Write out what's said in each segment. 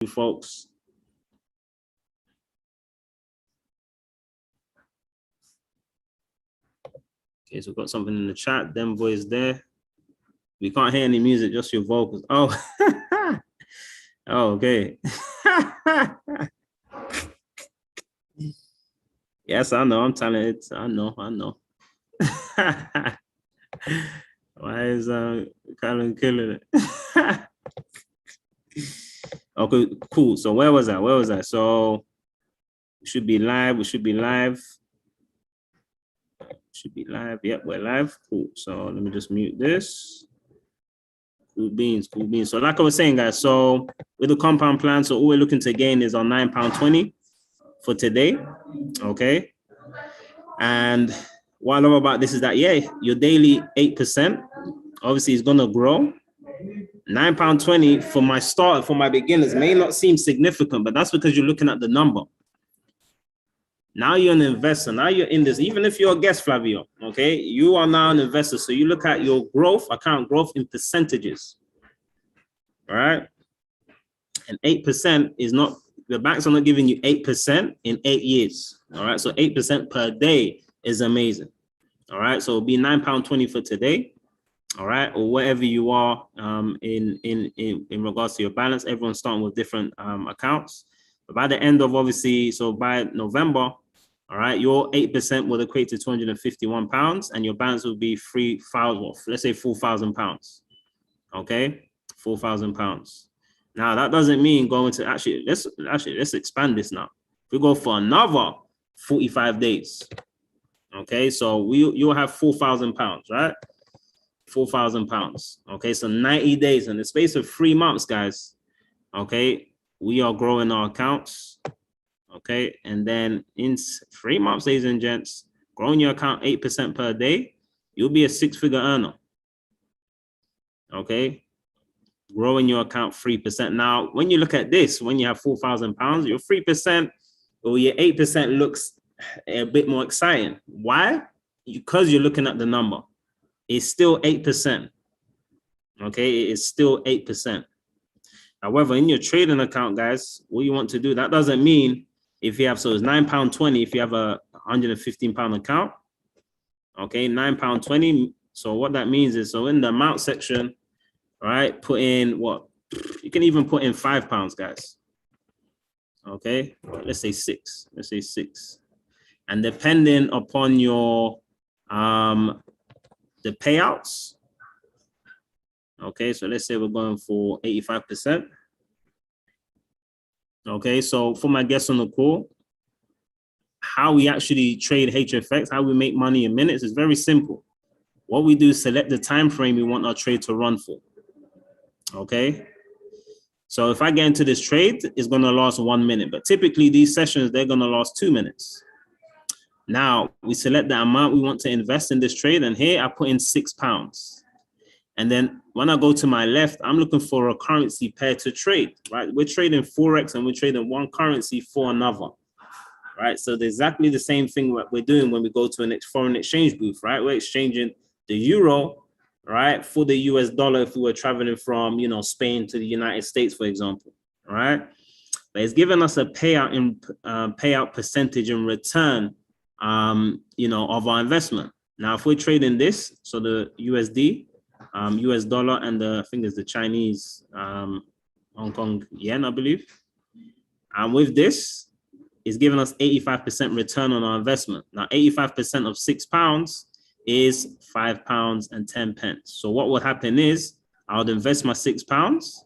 folks. Okay, so we've got something in the chat. Them boys there. We can't hear any music, just your vocals. Oh, oh, okay. Yes, I know. I'm talented. I know. Why is Colin killing it? Okay, cool. So where was I? So we should be live. Yep, we're live. Cool. So let me just mute this. Cool beans. So like I was saying, guys, so with the compound plan, so all we're looking to gain is on £9.20 for today. Okay. And what I love about this is that, yeah, your daily 8%, obviously is gonna grow. £9.20 for my start, for my beginners, may not seem significant, but that's because you're looking at the number. Now you're an investor. Now you're in this. Even if you're a guest, Flavio, okay, you are now an investor. So you look at your growth, account growth in percentages. All right. And 8% is not, the banks are not giving you 8% in 8 years. All right. So 8% per day is amazing. All right. So it'll be £9.20 for today. All right. Or whatever you are in regards to your balance. Everyone's starting with different accounts. But by the end of, obviously, so by November, all right, your 8% will equate to £251, and your balance will be let's say £4,000. Okay, £4,000. Now that doesn't mean going to let's expand this now. If we go for another 45 days, okay, so you'll have £4,000, right? £4,000. Okay, so 90 days in the space of 3 months, guys. Okay, we are growing our accounts. Okay, and then in 3 months, ladies and gents, growing your account 8% per day, you'll be a 6-figure earner. Okay, growing your account 3%. Now, when you look at this, when you have £4,000, your 3% or your 8% looks a bit more exciting. Why? Because you're looking at the number. It's still 8%. Okay, it is still 8%. However, in your trading account, guys, what you want to do, that doesn't mean if you have, so it's £9.20 if you have a £115 account. Okay, £9.20. So what that means is, so in the amount section, right, put in what? You can even put in £5, guys. Okay, let's say 6. Let's say 6. And depending upon your the payouts. Okay, so let's say we're going for 85%. Okay, so for my guests on the call, how we actually trade HFX, how we make money in minutes is very simple. What we do is select the time frame we want our trade to run for. Okay, so if I get into this trade, it's going to last 1 minute, but typically these sessions, they're going to last 2 minutes. Now we select the amount we want to invest in this trade, and here I put in £6. And then when I go to my left, I'm looking for a currency pair to trade, right? We're trading Forex and we're trading one currency for another, right? So it's exactly the same thing what we're doing when we go to a foreign exchange booth, right? We're exchanging the euro, right, for the US dollar if we were traveling from, Spain to the United States, for example, right? But it's giving us a payout percentage in return, of our investment. Now, if we're trading this, so the USD, US dollar, and I think it's the Chinese Hong Kong yen, I believe. And with this, it's giving us 85% return on our investment. Now, 85% of £6 is £5.10. So what would happen is I would invest my £6.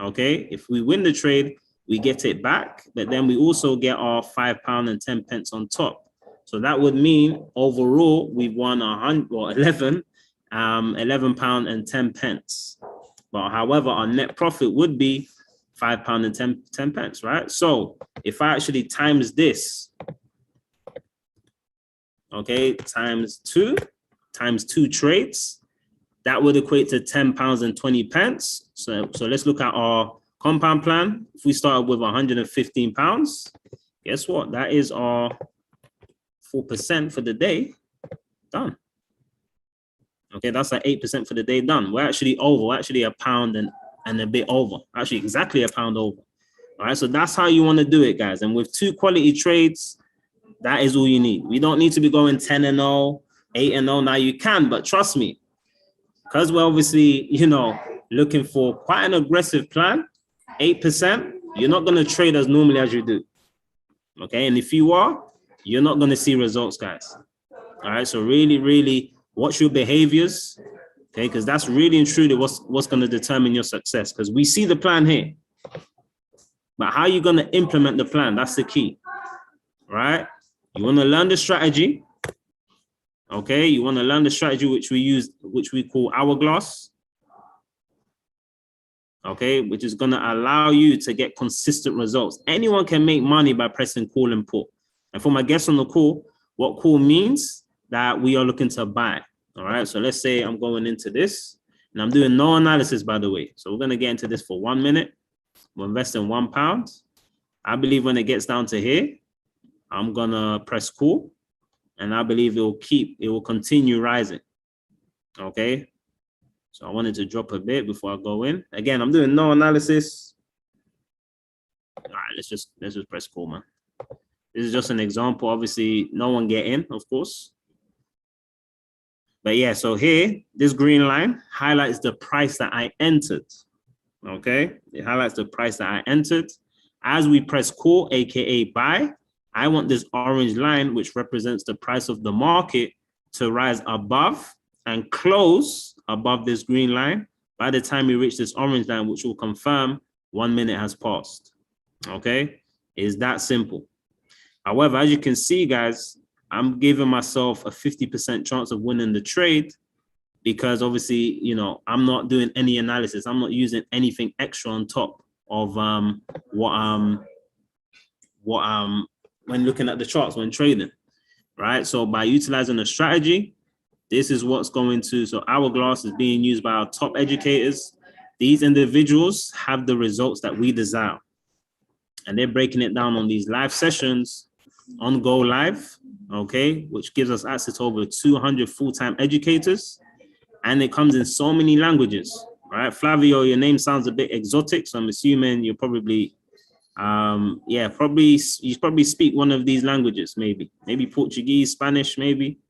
Okay, if we win the trade, we get it back, but then we also get our £5.10 on top. So that would mean overall we've won £11.10. But however, our net profit would be £5.10, right? So if I actually times this, okay, times two trades, that would equate to £10.20. So let's look at our compound plan. If we started with £115, guess what? That is our 4% for the day done. Okay, that's like 8% for the day done. We're actually over. We're actually £1 and a bit over. Actually, exactly £1 over. All right, so that's how you want to do it, guys. And with 2 quality trades, that is all you need. We don't need to be going 10-0, 8-0. Now you can, but trust me, because we're obviously, looking for quite an aggressive plan, 8%, you're not going to trade as normally as you do. Okay, and if you are, you're not going to see results, guys. All right, so really, really watch your behaviors, okay, because that's really and truly what's going to determine your success, because we see the plan here. But how are you going to implement the plan? That's the key, right? You want to learn the strategy, okay? You want to learn the strategy which we call Hourglass, okay? Which is going to allow you to get consistent results. Anyone can make money by pressing call and put. And for my guests on the call, what call means that we are looking to buy, all right? So let's say I'm going into this, and I'm doing no analysis, by the way. So we're going to get into this for 1 minute. We're investing £1. I believe when it gets down to here, I'm gonna press call, and I believe it will continue rising. Okay. So I wanted to drop a bit before I go in. Again, I'm doing no analysis. All right, let's just press call, man. This is just an example. Obviously, no one get in, of course. But yeah, so here, this green line highlights the price that I entered. Okay, it highlights the price that I entered. As we press call, aka buy, I want this orange line, which represents the price of the market, to rise above and close above this green line by the time we reach this orange line, which will confirm 1 minute has passed. Okay, it's that simple. However, as you can see, guys, I'm giving myself a 50% chance of winning the trade, because obviously, I'm not doing any analysis. I'm not using anything extra on top of when looking at the charts, when trading, right? So by utilizing a strategy, this is what's going to, so Hourglass is being used by our top educators. These individuals have the results that we desire. And they're breaking it down on these live sessions on Go Live, okay, which gives us access to over 200 full-time educators. And it comes in so many languages, right? Flavio, your name sounds a bit exotic, so I'm assuming you're probably, you probably speak one of these languages, maybe Portuguese, Spanish, maybe.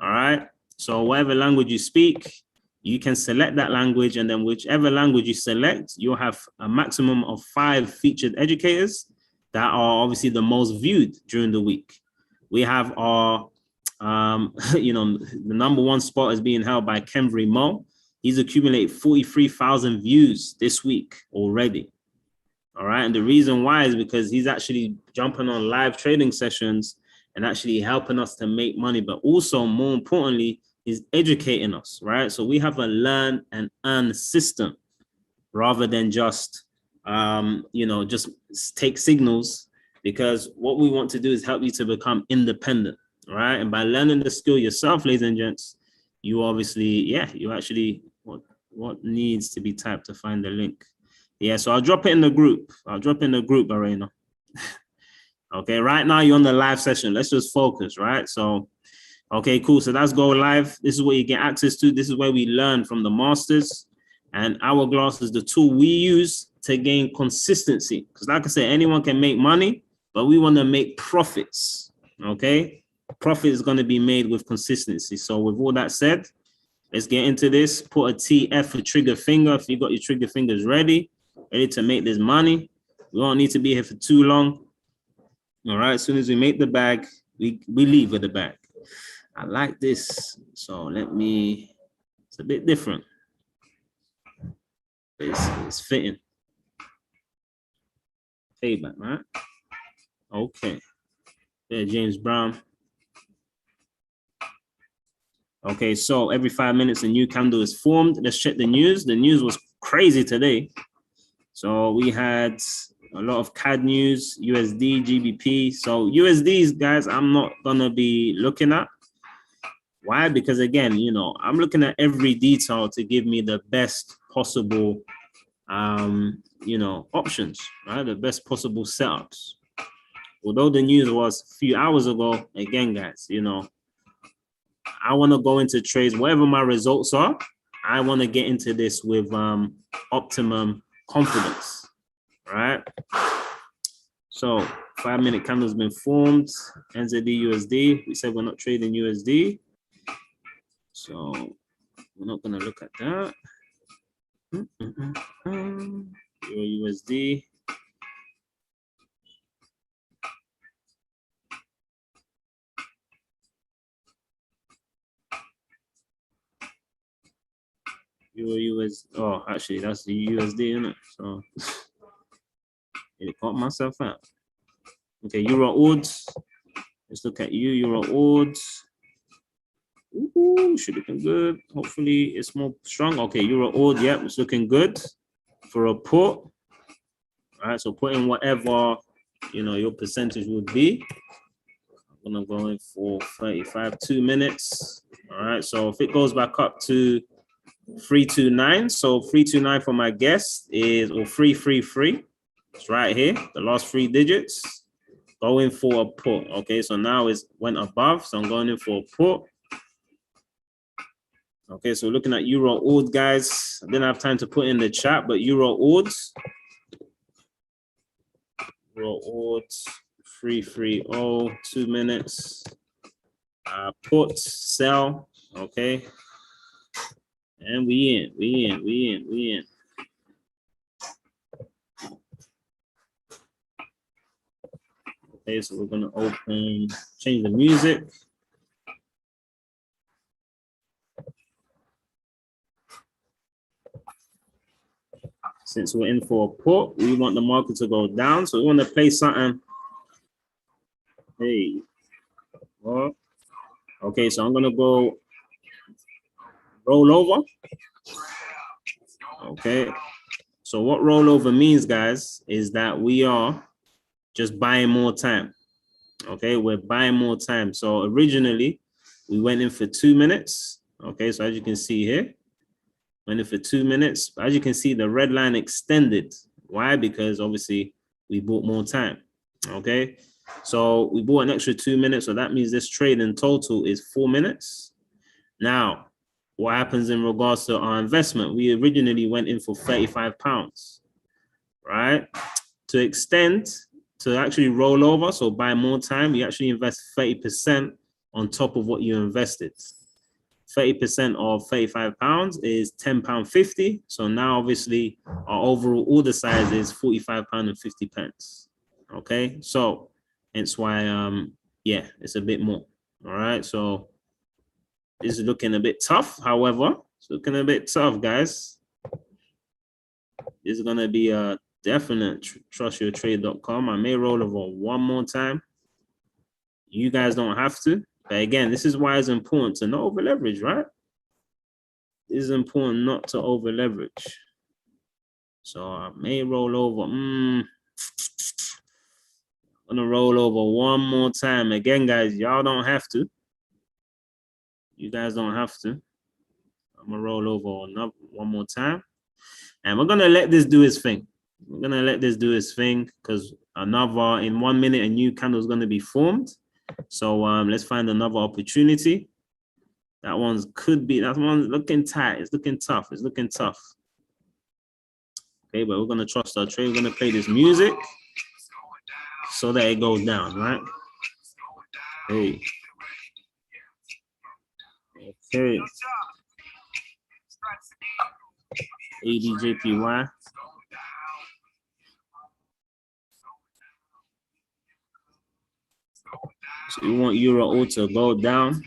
All right. So whatever language you speak, you can select that language, and then whichever language you select, you'll have a maximum of 5 featured educators that are obviously the most viewed during the week. We have our the number 1 spot is being held by Kenvery Mo. He's accumulated 43,000 views this week already. All right. And the reason why is because he's actually jumping on live trading sessions and actually helping us to make money, but also more importantly, he's educating us, right? So we have a learn and earn system rather than just, just take signals, because what we want to do is help you to become independent. Right. And by learning the skill yourself, ladies and gents, you obviously, you actually, what needs to be typed to find the link? Yeah, so I'll drop it in the group. Barena. Okay, right now you're on the live session. Let's just focus, right? So, okay, cool. So that's Go Live. This is what you get access to. This is where we learn from the masters. And Hourglass is the tool we use to gain consistency. Because like I said, anyone can make money, but we want to make profits, okay? Profit is going to be made with consistency. So with all that said, let's get into this. Put a TF for trigger finger if you got your trigger fingers ready to make this money. We don't need to be here for too long. All right, as soon as we make the bag, we leave with the bag. I like this. So it's a bit different. It's fitting. Payback, right? Okay. There, James Brown. Okay, so every 5 minutes, a new candle is formed. Let's check the news. The news was crazy today. So we had a lot of CAD news, USD, GBP. So USDs, guys, I'm not going to be looking at. Why? Because again, I'm looking at every detail to give me the best possible, options, right? The best possible setups. Although the news was a few hours ago, again, guys, I want to go into trades, whatever my results are, I want to get into this with optimum confidence, right? So 5-minute candle's been formed. NZD USD. We said we're not trading USD. So we're not gonna look at that. Euro USD. Euro US. Oh, actually, that's the USD, isn't it? So it caught myself out. Okay, Euro odds. Let's look at Euro odds. Ooh, should have been good. Hopefully, it's more strong. Okay, Euro odds. Yep, it's looking good for a put. All right, so put in whatever your percentage would be. I'm gonna go in for 35, 2 minutes. All right, so if it goes back up to 329, so 329 for my guess is, or 333. It's right here, the last 3 digits. Going for a put. Okay, so now it's went above, so I'm going in for a put. Okay, so looking at Euro odds, guys. I didn't have time to put in the chat, but Euro odds. Euro odds 330, 2 minutes. Put, sell. Okay. And we in. Okay, so we're gonna open, change the music. Since we're in for a put, we want the market to go down. So we want to play something. Hey. Well, okay, so I'm gonna go roll over. Okay. So what rollover means, guys, is that we are just buying more time. Okay, we're buying more time. So originally we went in for 2 minutes. Okay, so as you can see here, went in for 2 minutes. As you can see, the red line extended. Why? Because obviously we bought more time. Okay, so we bought an extra 2 minutes. So that means this trade in total is 4 minutes. Now, what happens in regards to our investment? We originally went in for £35, right? To extend, to actually roll over, so buy more time, you actually invest 30% on top of what you invested. 30% of £35 is £10.50. So now obviously our overall order size is £45.50. Okay, so hence why yeah, it's a bit more. All right, so this is looking a bit tough. However, it's looking a bit tough, guys. This is gonna be a definite trustyourtrade.com. I may roll over one more time. You guys don't have to. But again, this is why it's important to not over leverage, right? It is important not to over leverage. So I may roll over. I'm gonna roll over one more time. Again, guys, y'all don't have to. You guys don't have to. I'm gonna roll over one more time. And we're gonna let this do its thing. We're gonna let this do its thing because in 1 minute, a new candle is gonna be formed. So let's find another opportunity. That one's looking tight. It's looking tough. It's looking tough. Okay, but we're gonna trust our trade. We're gonna play this music so that it goes down, right? Hey. Okay. ADJPY. So you want Euro to go down.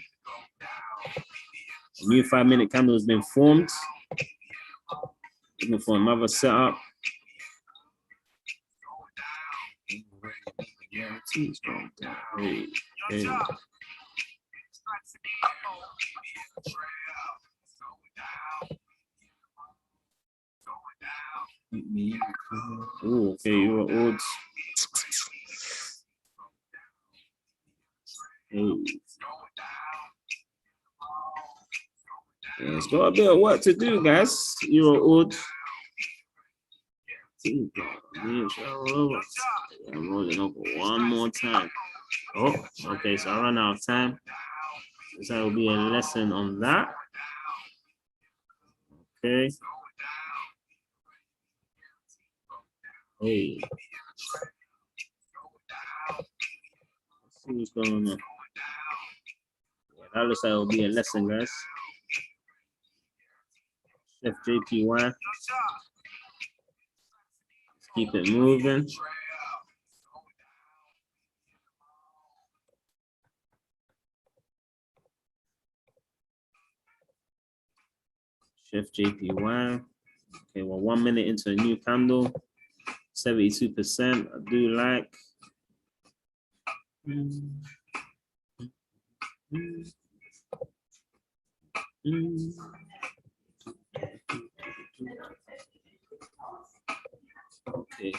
A new 5-minute candle has been formed. Looking for another setup. Hey, hey. Ooh, okay, Euro odds. Hey. Yeah, it's got a bit of work to do, guys. Euro odds. I'm rolling over one more time. Oh, okay, so I ran out of time. So that will be a lesson on that. Okay. Hey. what's going on. Yeah, that looks like it'll be a lesson, guys. Chef JPY. Let's keep it moving. Chef JPY. Okay, well, 1 minute into a new candle, 72%. I do like. Okay.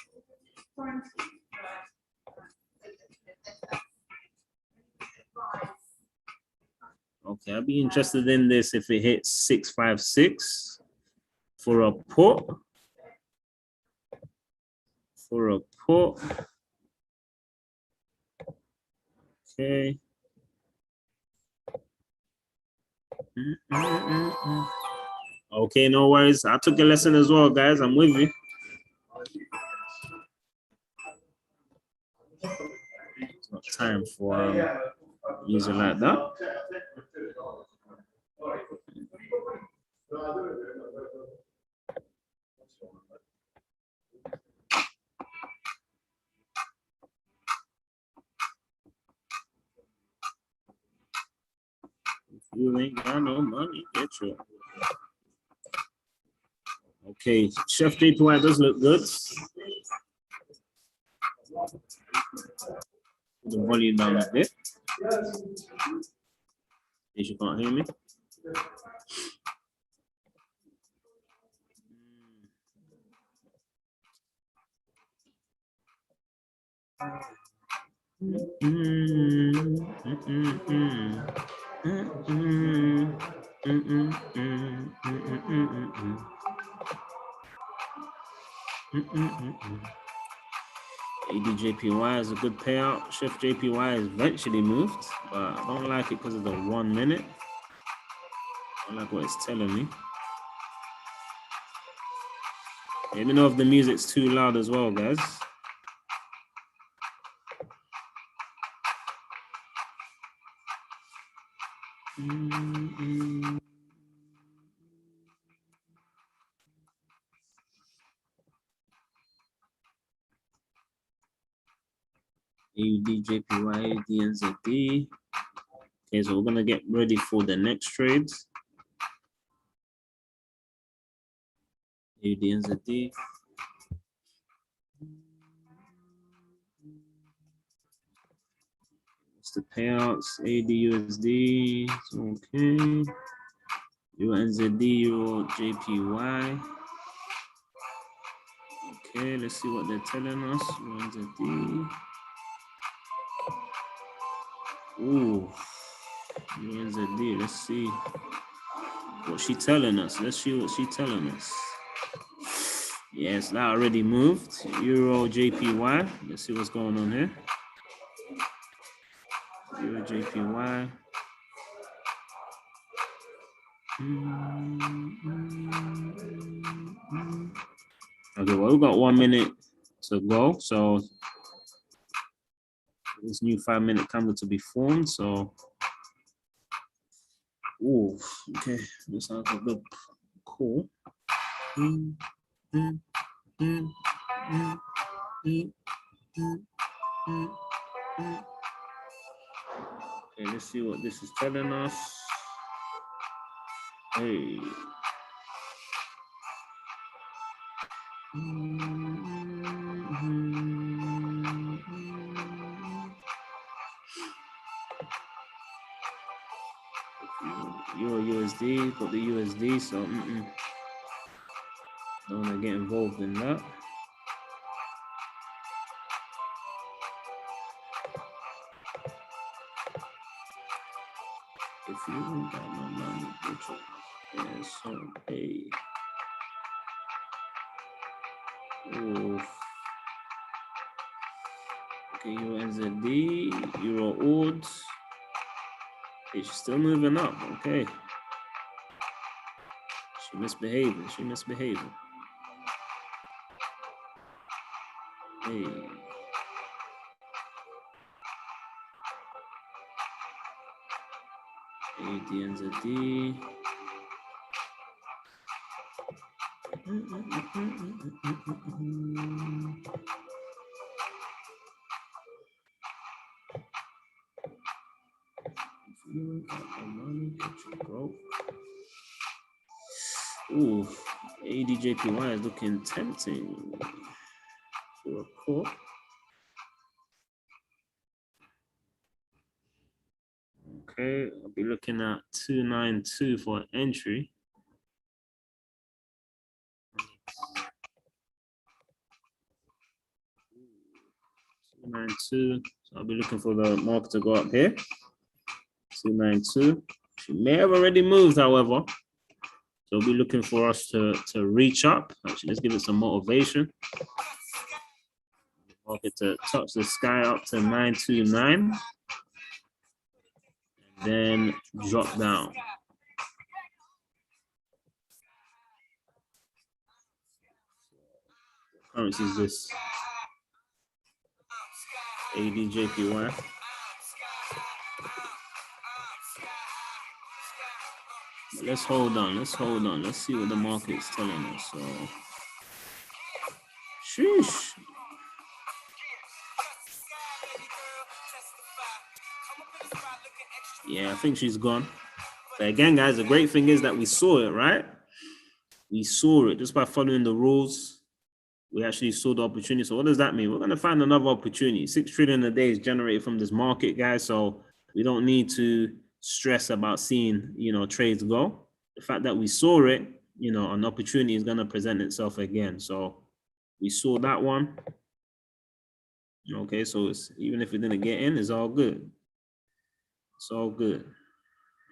Okay, I'll be interested in this if it hits 656 for a put. For a put. Okay. Okay, no worries. I took a lesson as well, guys. I'm with you. It's not time for music like that. If you ain't got no money, get your. Okay, Chef JPY does look good. Put the volume down a bit. In case you can't hear me. ADJPY is a good payout. Chef JPY is eventually moved, but I don't like it because of the 1 minute. I don't like what it's telling me. Let me know if the music's too loud as well, guys. AUDJPY, DNZD. Okay, so we're gonna get ready for the next trades. AUDNZD. What's the payouts? ADUSD. Okay. UNZD, Euro JPY. Okay, let's see what they're telling us. UNZD. Ooh, UNZD. Let's see what she's telling us. Let's see what she's telling us. Yes, that already moved. Euro JPY. Let's see what's going on here. Euro JPY. Okay, well, we've got 1 minute to go. So this new 5 minute candle to be formed. So, ooh, okay, this sounds a bit cool. Okay, let's see what this is telling us. Hey. Euro USD, got the USD, so don't want to get involved in that. If you ain't got no money, get your ass on pay. Oof. Okay, UNZD, Euro OD. It's still moving up, okay. She misbehaving, she misbehaving. Hey. ADNZD. Ooh, ADJPY is looking tempting for a call. Okay, I'll be looking at 292 for an entry. 292. So I'll be looking for the market to go up here. 292. She may have already moved, however. So we'll be looking for us to reach up. Actually, let's give it some motivation. Market to touch the sky up to 929. Then drop down. What currency is this? ADJPY. Let's hold on. Let's hold on. Let's see what the market's telling us. So, sheesh. Yeah, I think she's gone. But again, guys, the great thing is that we saw it, right? We saw it just by following the rules. We actually saw the opportunity. So what does that mean? We're going to find another opportunity. 6 trillion a day is generated from this market, guys. So we don't need to stress about seeing, trades go. The fact that we saw it, an opportunity is going to present itself again. So we saw that one. Okay, so it's, even if it didn't get in, it's all good. It's all good.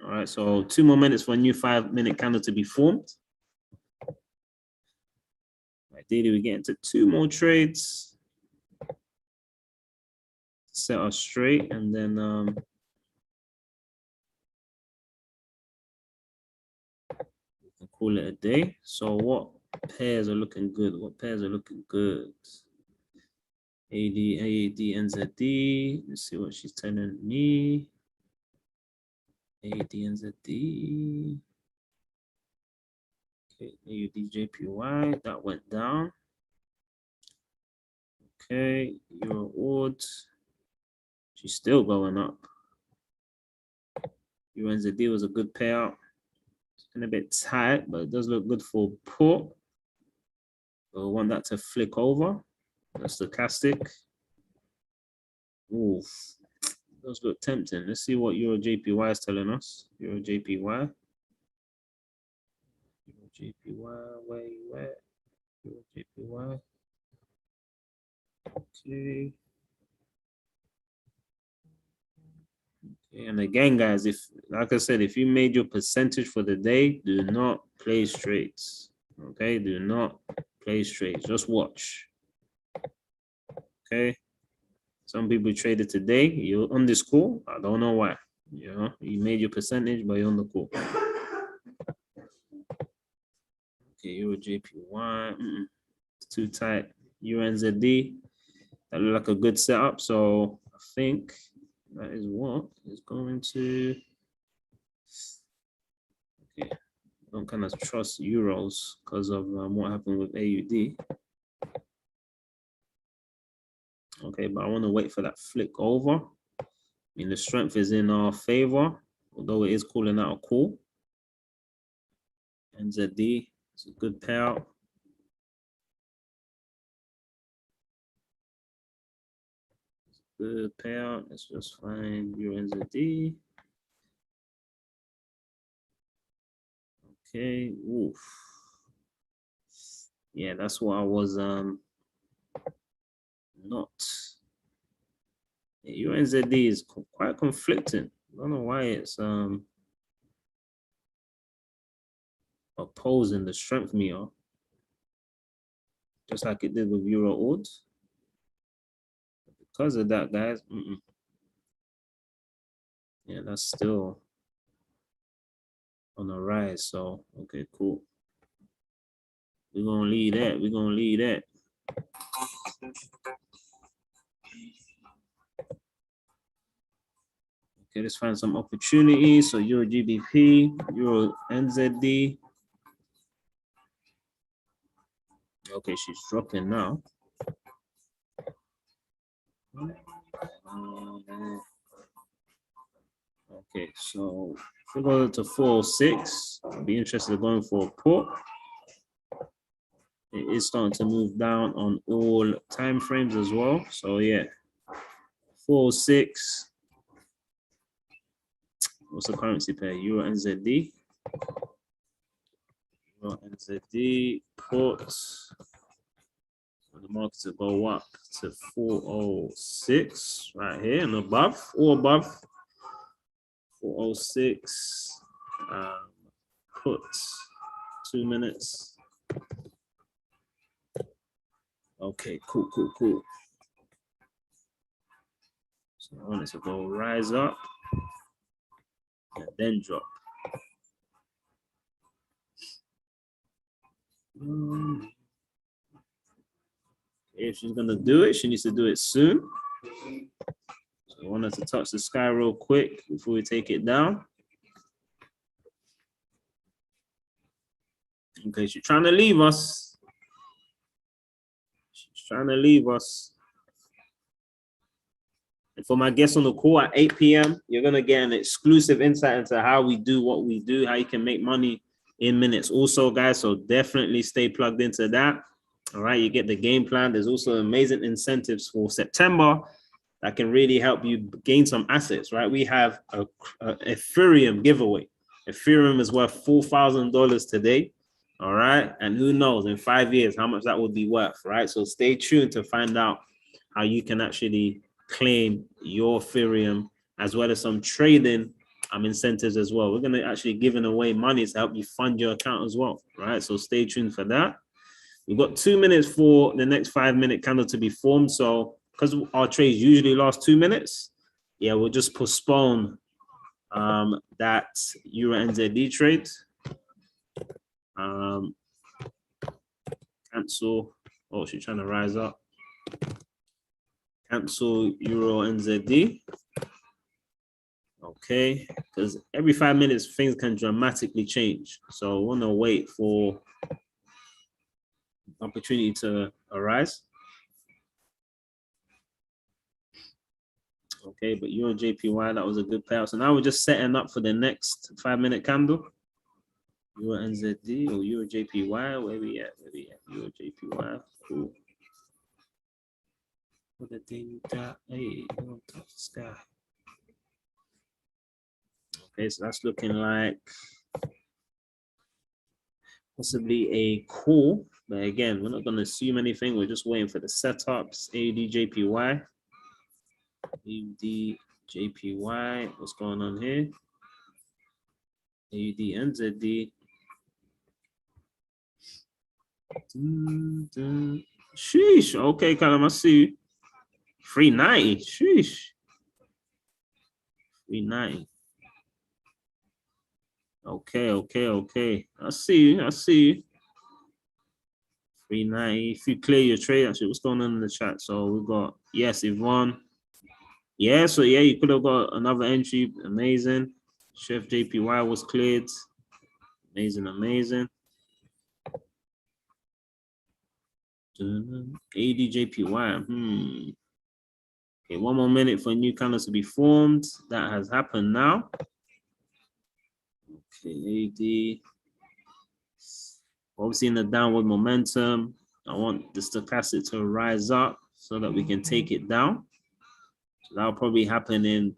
All right, so 2 more minutes for a new 5-minute candle to be formed. Ideally, we get into 2 more trades. Set us straight, and then we can call it a day. So what pairs are looking good? What pairs are looking good? AD, NZD. Let's see what she's telling me. AD, NZD. Okay, AUD, that went down. Okay, Euro AUD. She's still going up. UNZD was a good payout. It's been a bit tight, but it does look good for put. So we want that to flick over. That's stochastic. Oof. Those look tempting. Let's see what Euro JPY is telling us. Euro JPY. Euro JPY, where you at? Euro JPY. Okay. And again, guys, if, like I said, if you made your percentage for the day, do not play straights. Okay, do not play straights. Just watch. Okay. Some people traded today. You're on this call. I don't know why. You made your percentage, but you're on the call. Okay, Euro JPY. It's too tight. UNZD. That looked like a good setup. So I think that is what is going to. Okay, I don't kind of trust euros because of what happened with AUD. Okay, but I want to wait for that flick over. I mean, the strength is in our favor, although it is calling out a call. NZD, it's a good payout. Good payout. Let's just find your NZD. Okay. Oof. Yeah, that's what I was not. UNZD is quite conflicting. I don't know why it's opposing the strength meter, just like it did with Euro AUD. Because of that, guys, yeah, that's still on the rise. So okay, cool. We're gonna leave that. We're gonna leave that. Okay, let's find some opportunities. So Euro GBP, Euro NZD. Okay, she's dropping now. Okay, so if we go to 406, I'll be interested in going for a put. It is starting to move down on all time frames as well. So yeah, 406. What's the currency pair? Euro NZD. Euro NZD put. The market to go up to 406 right here and above, or above 406. Put 2 minutes. Okay, cool. So I want it to go rise up and then drop. If she's gonna do it, she needs to do it soon. So I want her to touch the sky real quick before we take it down. Okay, she's trying to leave us. She's trying to leave us. And for my guests on the call at 8 p.m., you're going to get an exclusive insight into how we do what we do, how you can make money in minutes. Also, guys, so definitely stay plugged into that. All right, you get the game plan. There's also amazing incentives for September that can really help you gain some assets, right? We have a Ethereum giveaway. Ethereum is worth $4,000 today. All right, and who knows in 5 years how much that would be worth, right? So stay tuned to find out how you can actually claim your Ethereum, as well as some trading incentives as well. We're going to actually giving away money to help you fund your account as well, right? So stay tuned for that. We've got 2 minutes for the next 5-minute candle to be formed. So because our trades usually last 2 minutes, yeah, we'll just postpone that Euro NZD trade. Cancel. Oh, she's trying to rise up. Cancel Euro NZD. Okay, because every 5 minutes things can dramatically change. So I want to wait for opportunity to arise. Okay, but Euro JPY, that was a good payout. So now we're just setting up for the next 5-minute candle. Euro NZD or Euro JPY, where we at? Euro JPY, cool. What the thing that, hey, don't touch the sky. Okay, so that's looking like possibly a call. But again, we're not going to assume anything. We're just waiting for the setups. AUD JPY. AUD JPY. What's going on here? AUD NZD. Sheesh. Okay, Callum, I see you. 390. Sheesh. 390. Okay. I see you. 390. If you clear your trade, actually, what's going on in the chat? So we got, yes, Yvonne. Yeah, so yeah, you could have got another entry. Amazing. Chef JPY was cleared. Amazing. ADJPY. Okay, 1 more minute for new candles to be formed. That has happened now. Okay, AD. Obviously in the downward momentum. I want the stochastic to rise up so that we can take it down. So that'll probably happen in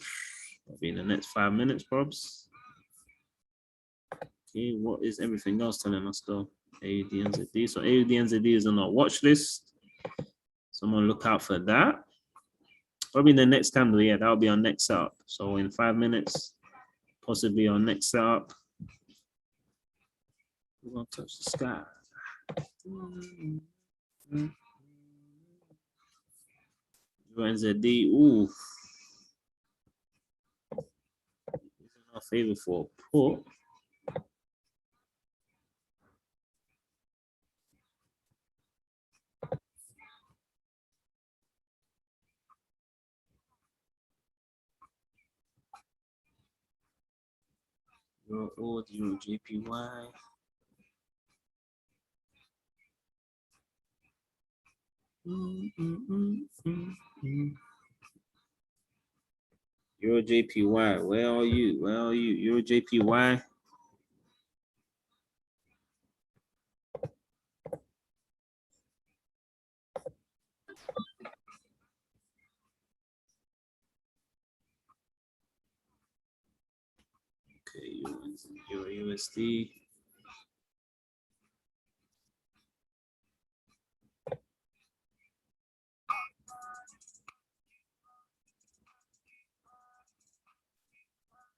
the next 5 minutes, probs. Okay, what is everything else telling us though? AUD NZD. So AUD NZD is on our watch list. Someone look out for that. Probably the next candle, yeah, that'll be our next setup. So in 5 minutes, possibly our next setup. We're gonna touch the sky. NZD, ooh. It's in our favor for a put. Euro old, Euro JPY. Euro JPY, where are you? Where are you? Euro JPY. Okay, Euro USD.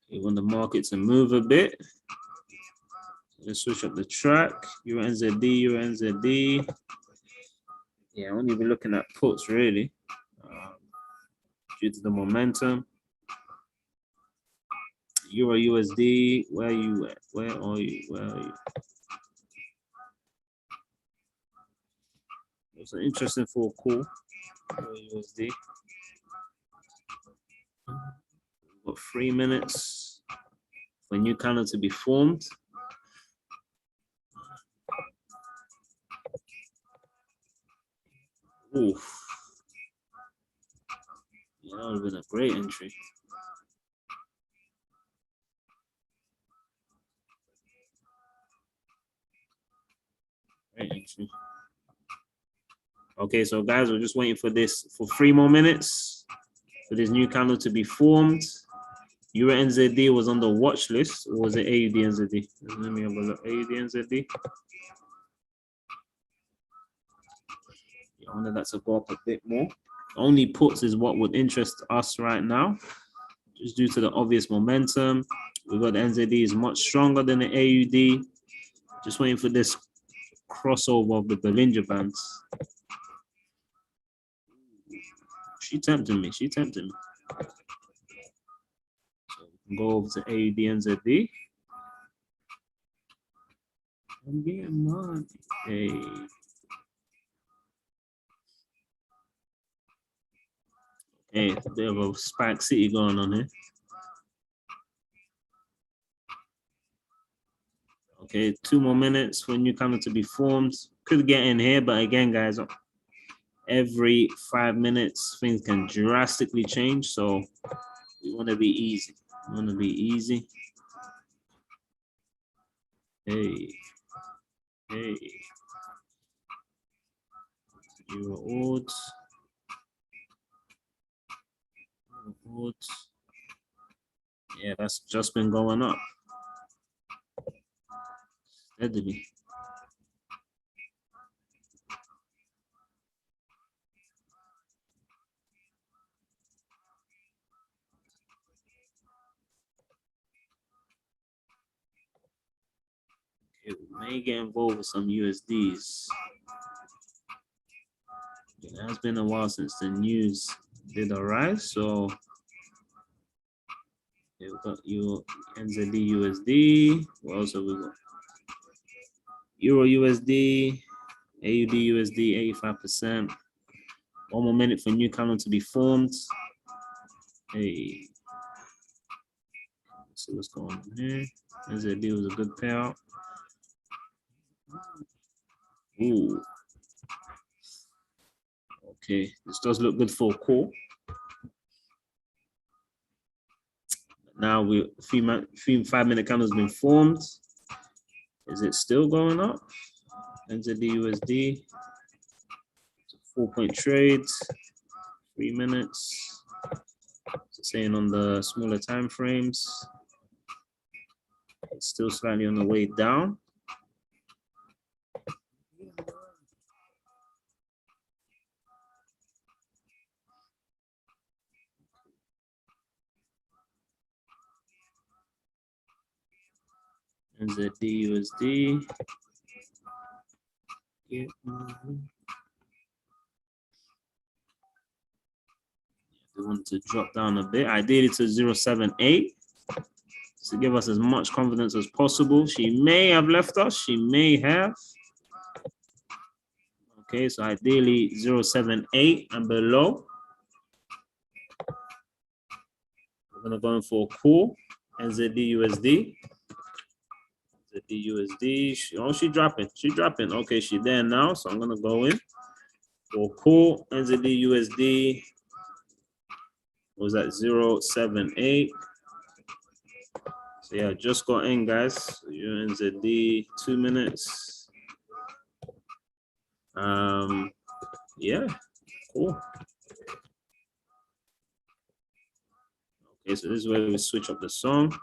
Okay, want the market to move a bit. Let's switch up the track. Euro NZD, Euro NZD. Yeah, I won't even be looking at puts really, due to the momentum. Euro USD, where are you at? Where are you? Where are you? It's an interesting for a call. Euro USD. We've got 3 minutes for a new candle to be formed. Oof. Yeah, that would have been a great entry. Great entry. Okay, so guys, we're just waiting for this for 3 more minutes for this new candle to be formed. Euro NZD was on the watch list, or was it AUD NZD? Let me have a look. AUD NZD. I wanted that to go up a bit more. Only puts is what would interest us right now, just due to the obvious momentum. We've got the NZD is much stronger than the AUD. Just waiting for this crossover of the Bollinger Bands. She tempted me. She tempted me. So we can go over to AUD NZD. I'm getting money. Hey. Hey, a bit of a Spike City going on here. Okay, 2 more minutes for a new candle to be formed. Could get in here, but again, guys, every 5 minutes, things can drastically change. So we want to be easy. We want to be easy. Hey, hey. Euro odds. Yeah, that's just been going up steadily. Okay, we may get involved with some USDs. It has been a while since the news did arise, so we've got Euro NZD USD. What else have we got? Euro USD, AUD USD 85%. 1 more minute for new candle to be formed. Hey, let's see what's going on here. NZD was a good payout. Ooh. Okay, this does look good for a call. Now we 5-minute candle has been formed. Is it still going up? NZD USD. 4-point trades. 3 minutes. It's saying on the smaller time frames. It's still slightly on the way down. NZD USD. Yeah. They want to drop down a bit. Ideally to 0.78 to give us as much confidence as possible. She may have left us. She may have. Okay, so ideally 0.78 and below. We're gonna go in for a call. NZD USD. NZD USD. Oh, she dropping. She dropping. Okay, she there now. So I'm gonna go in. For call NZD USD. What was that 0.78? So yeah, just got in, guys. So UNZD 2 minutes. Yeah, cool. Okay, so this is where we switch up the song.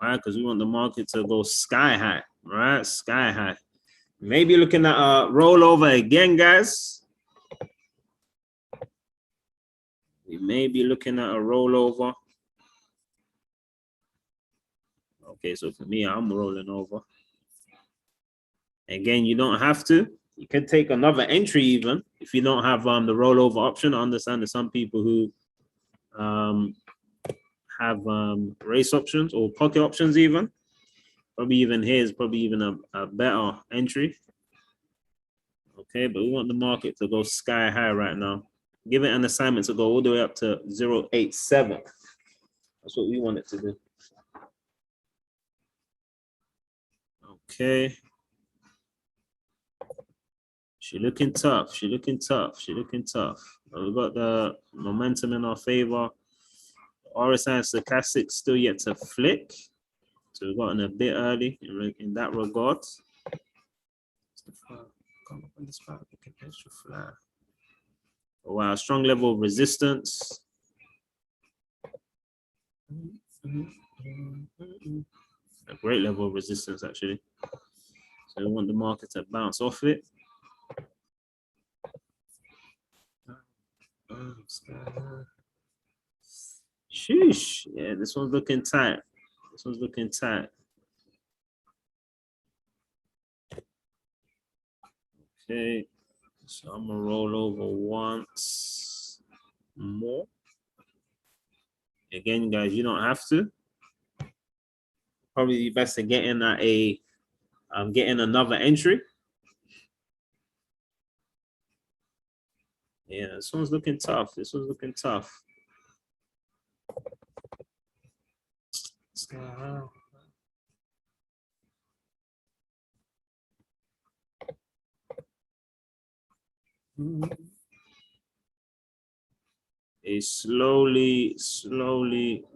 Right, because we want the market to go sky high, right? Sky high. Maybe looking at a rollover again, guys. We may be looking at a rollover. Okay, so for me, I'm rolling over. Again, you don't have to. You can take another entry even if you don't have the rollover option. I understand there's some people who have race options or pocket options even. Probably even here is probably even a better entry. Okay, but we want the market to go sky high right now. Give it an assignment to go all the way up to 0.87. That's what we want it to do. Okay. She looking tough. She looking tough. She looking tough. We got the momentum in our favor. RSI and stochastic still yet to flick. So we've gotten a bit early in that regard. Oh, wow, strong level of resistance. A great level of resistance, actually. So we want the market to bounce off it. Sheesh. Yeah, this one's looking tight. This one's looking tight. Okay. So I'm gonna roll over once more. Again, guys, you don't have to. Probably best to get in at getting another entry. Yeah, this one's looking tough. This one's looking tough. It's slowly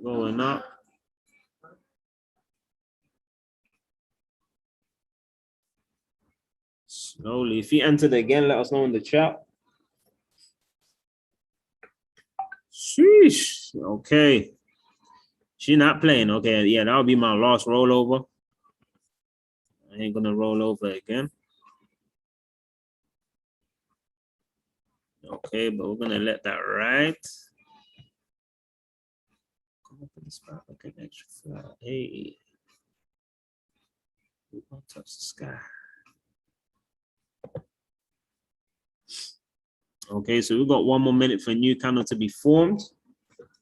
going up. Slowly. If you entered again, let us know in the chat. Sheesh. Okay. She's not playing. Okay, yeah, that'll be my last rollover. I ain't gonna roll over again. Okay, but we're gonna let that ride. Come up in the spot, okay, extra flat. Hey, we won't touch the sky. Okay, so we've got 1 more minute for a new candle to be formed.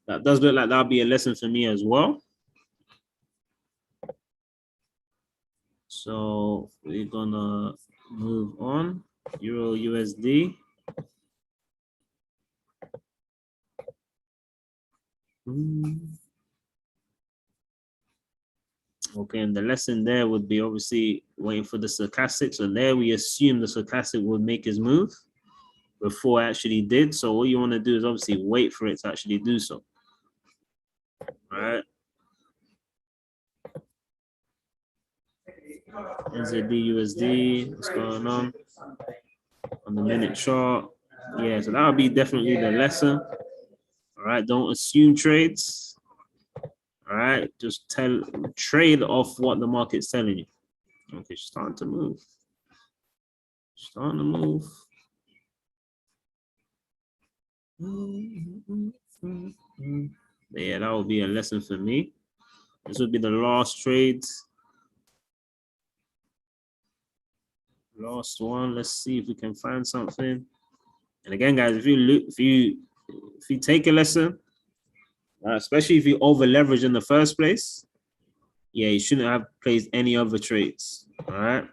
That does look like that'll be a lesson for me as well. So we're gonna move on. Euro USD. Okay, and the lesson there would be obviously waiting for the stochastic. So there we assume the stochastic would make his move before it actually did. So what you want to do is obviously wait for it to actually do so. All right. NZD USD, what's going on the minute chart? Yeah, so that would be definitely the lesson. All right, don't assume trades. All right, just trade off what the market's telling you. Okay, starting to move. Starting to move. Yeah, that would be a lesson for me. This would be the last trade. Last one. Let's see if we can find something. And again, guys, if you take a lesson, especially if you over leverage in the first place, yeah, you shouldn't have placed any other trades. All right.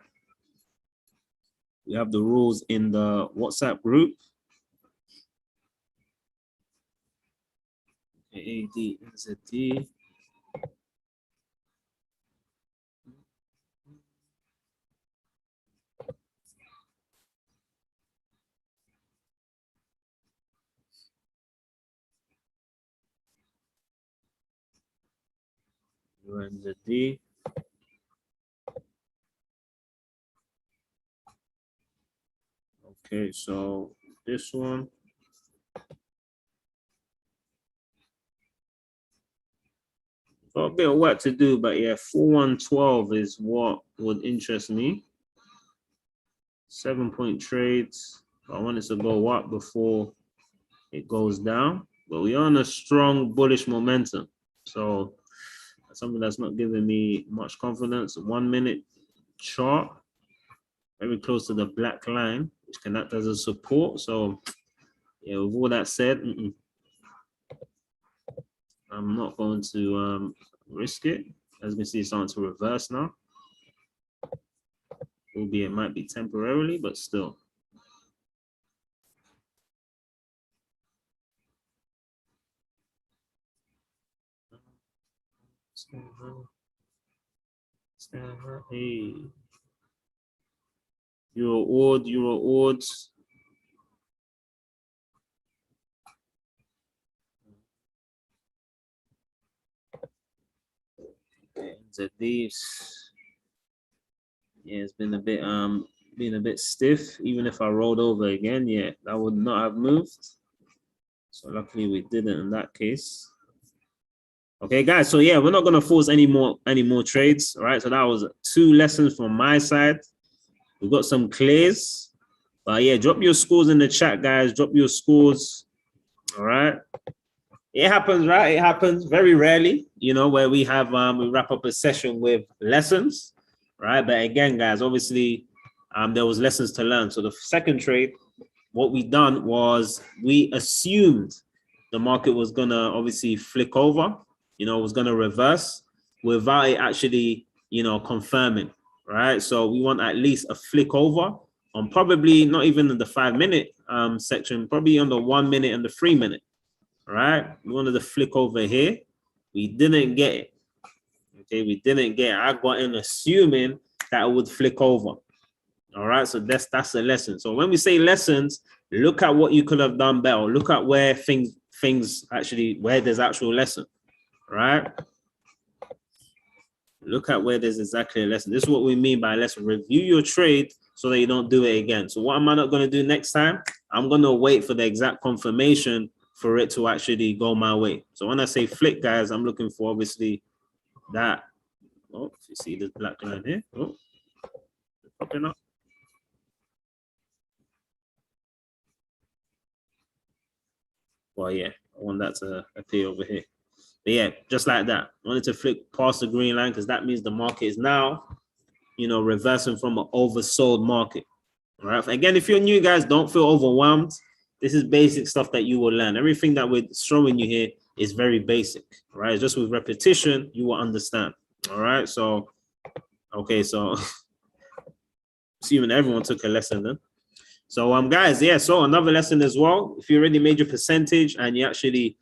We have the rules in the WhatsApp group. AD NZD. UNZD. Okay, so this one. Got a bit of work to do, but yeah, 4112 is what would interest me. 7-point trades. I want it to go up before it goes down, but we're on a strong bullish momentum. So that's something that's not giving me much confidence. 1 minute chart, very close to the black line, which can act as a support. So yeah, with all that said, I'm not going to risk it. As you can see, it's starting to reverse now. Albeit it might be temporarily, but still. Hey. Euro odds. These. Yeah, it's been a bit stiff. Even if I rolled over again, yeah, that would not have moved. So luckily we didn't in that case. Okay, guys. So yeah, we're not gonna force any more trades. All right. So that was 2 lessons from my side. We've got some clears. But yeah, drop your scores in the chat, guys. Drop your scores. All right. It happens, right? It happens very rarely, where we have we wrap up a session with lessons, right? But again, guys, obviously, there was lessons to learn. So the second trade, what we done was we assumed the market was gonna obviously flick over, was gonna reverse without it actually, confirming, right? So we want at least a flick over on probably not even in the 5-minute section, probably on the 1 minute and the 3 minute. Right, we wanted to flick over here. We didn't get it. Okay, we didn't get it. I got in assuming that it would flick over. All right, so that's a lesson. So when we say lessons, look at what you could have done better. Look at where things actually, where there's actual lesson. Right? Look at where there's exactly a lesson. This is what we mean by lesson. Review your trade so that you don't do it again. So what am I not going to do next time? I'm going to wait for the exact confirmation for it to actually go my way. So when I say flick, guys, I'm looking for obviously that. Oh, if you see this black line here. Oh, it's popping up. Well, yeah, I want that to appear over here. But yeah, just like that. I wanted to flick past the green line because that means the market is now, reversing from an oversold market. All right. Again, if you're new, guys, don't feel overwhelmed. This is basic stuff that you will learn. Everything that we're showing you here is very basic, right? Just with repetition, you will understand. All right. So, okay. So, assuming everyone took a lesson then. So, guys, yeah. So another lesson as well. If you already made your percentage and you actually,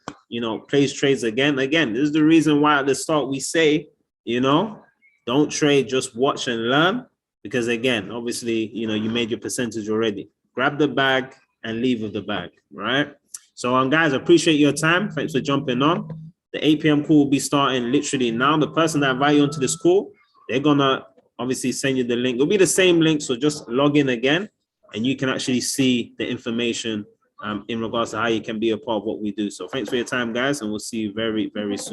place trades again, this is the reason why at the start we say, don't trade, just watch and learn. Because again, obviously, you made your percentage already. Grab the bag and leave with the bag, right? So, guys, I appreciate your time. Thanks for jumping on. The 8 p.m. call will be starting literally now. The person that invite you onto this call, they're gonna obviously send you the link. It'll be the same link, so just log in again, and you can actually see the information in regards to how you can be a part of what we do. So, thanks for your time, guys, and we'll see you very, very soon.